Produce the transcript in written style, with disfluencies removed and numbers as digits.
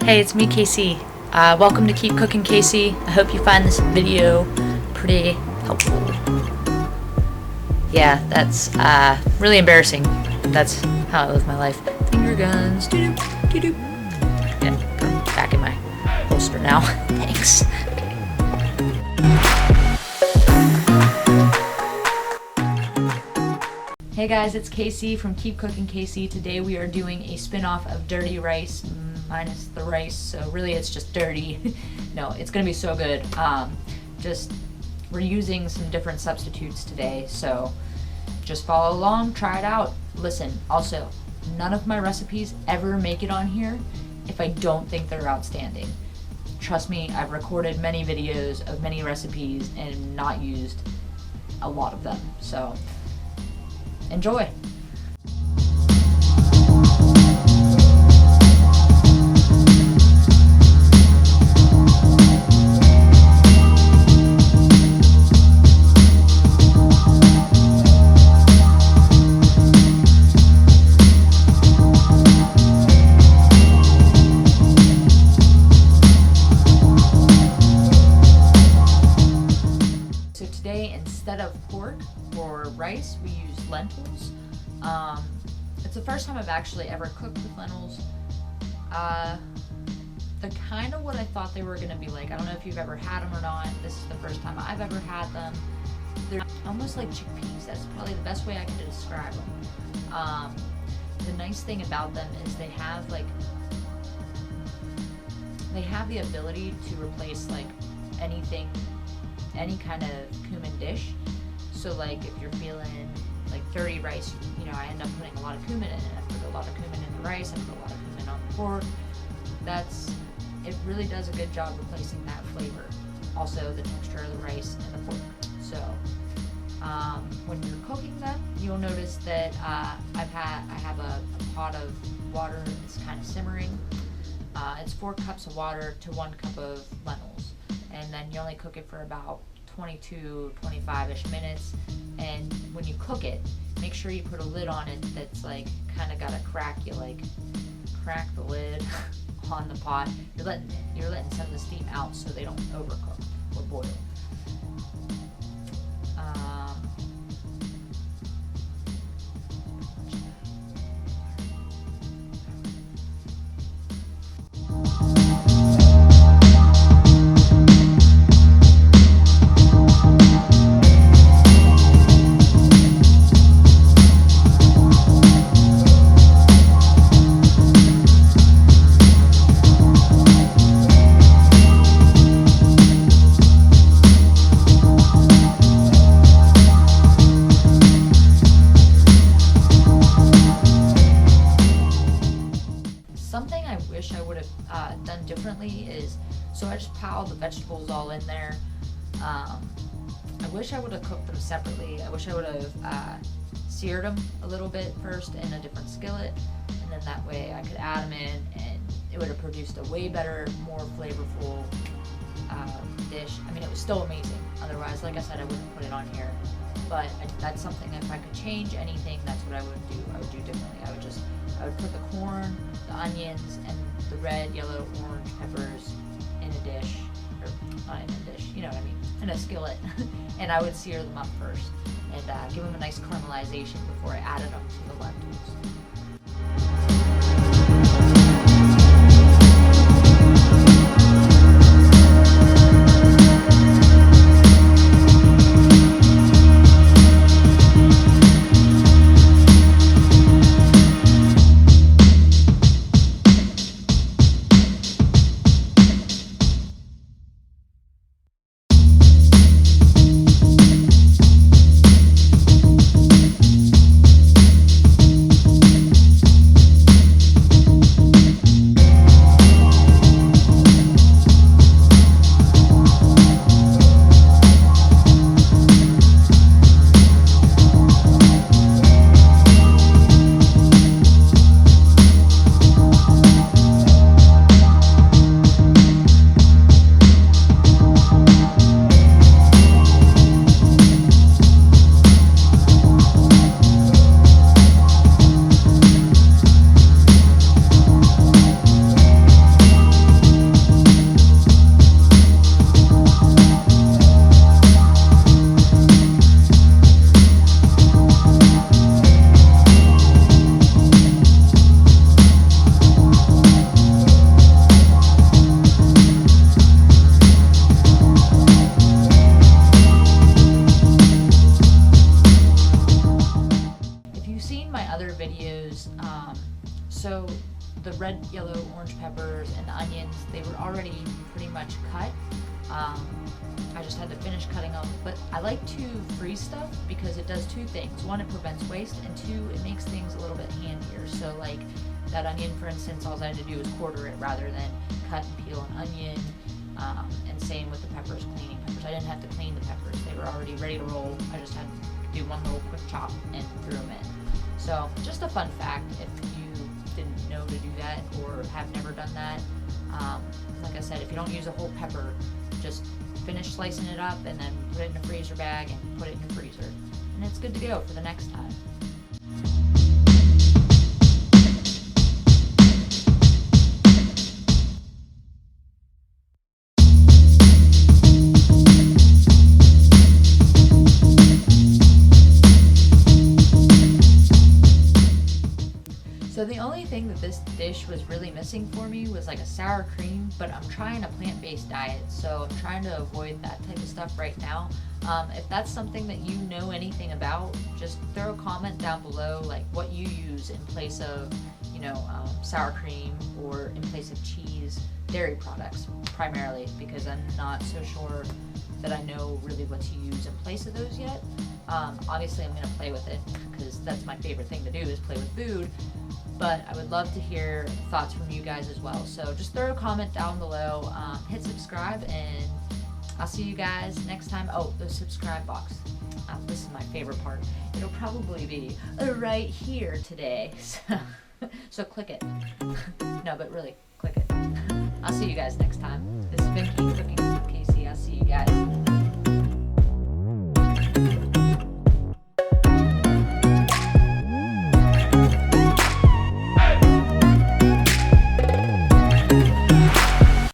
Hey, it's me, Casey. Welcome to Keep Cooking, Casey. I hope you find this video pretty helpful. Yeah, that's really embarrassing. That's how I live my life. Finger guns. Doo-doo, doo-doo. Yeah, put them back in my holster now. Thanks. Hey guys, it's Casey from Keep Cooking Casey. Today we are doing a spin-off of Dirty Rice minus the rice, so really it's just dirty. No, it's gonna be so good. We're using some different substitutes today, so just follow along, try it out. Listen, also, none of my recipes ever make it on here if I don't think they're outstanding. Trust me, I've recorded many videos of many recipes and not used a lot of them, so enjoy. So today, instead of pork or rice, we use lentils. It's the first time I've actually ever cooked with lentils. They're kind of what I thought they were gonna be like. I don't know if you've ever had them or not. This is the first time I've ever had them. They're almost like chickpeas. That's probably the best way I can describe them. The nice thing about them is they have the ability to replace like anything, any kind of cumin dish. So like if you're feeling like dirty rice, you know, I end up putting a lot of cumin in it. I put a lot of cumin in the rice, I put a lot of cumin on the pork. It really does a good job replacing that flavor. Also the texture of the rice and the pork. So when you're cooking them, you'll notice that I have a pot of water that's kind of simmering. It's 4 cups of water to 1 cup of lentils. And then you only cook it for about 22-25-ish minutes. And when you cook it, make sure you put a lid on it that's like kind of got a crack. You like crack the lid on the pot. You're letting some of the steam out so they don't overcook or boil. Something I wish I would have done differently is, so I just piled the vegetables all in there. I wish I would have cooked them separately. I wish I would have seared them a little bit first in a different skillet, and then that way I could add them in and it would have produced a way better, more flavorful dish. I mean, it was still amazing. Otherwise, like I said, I wouldn't put it on here. But that's something, if I could change anything, that's what I would do. I would do differently. I would put the corn, the onions, and the red, yellow, orange peppers in a dish, or not in a dish, you know what I mean, in a skillet. And I would sear them up first and give them a nice caramelization before I added them to the lentils. the red, yellow, orange peppers and the onions, they were already pretty much cut. I just had to finish cutting them, but I like to freeze stuff because it does two things. One, it prevents waste, and two, it makes things a little bit handier. So like that onion, for instance, all I had to do was quarter it rather than cut and peel an onion. And same with the peppers, cleaning peppers. I didn't have to clean the peppers. They were already ready to roll. I just had to do one little quick chop and threw them in. So just a fun fact if you didn't know to do that or have never done that. Like I said, if you don't use a whole pepper, just finish slicing it up and then put it in a freezer bag and put it in your freezer. And it's good to go for the next time. So the only thing that this dish was really missing for me was like a sour cream, but I'm trying a plant-based diet, so I'm trying to avoid that type of stuff right now. If that's something that you know anything about, just throw a comment down below, like what you use in place of, sour cream or in place of cheese, dairy products primarily, because I'm not so sure that I know really what to use in place of those yet. Obviously I'm gonna play with it because that's my favorite thing to do is play with food. But I would love to hear thoughts from you guys as well. So just throw a comment down below, hit subscribe, and I'll see you guys next time. Oh, the subscribe box. This is my favorite part. It'll probably be right here today. So click it. No, but really, click it. I'll see you guys next time. This has been Keep Cooking with Casey. I'll see you guys.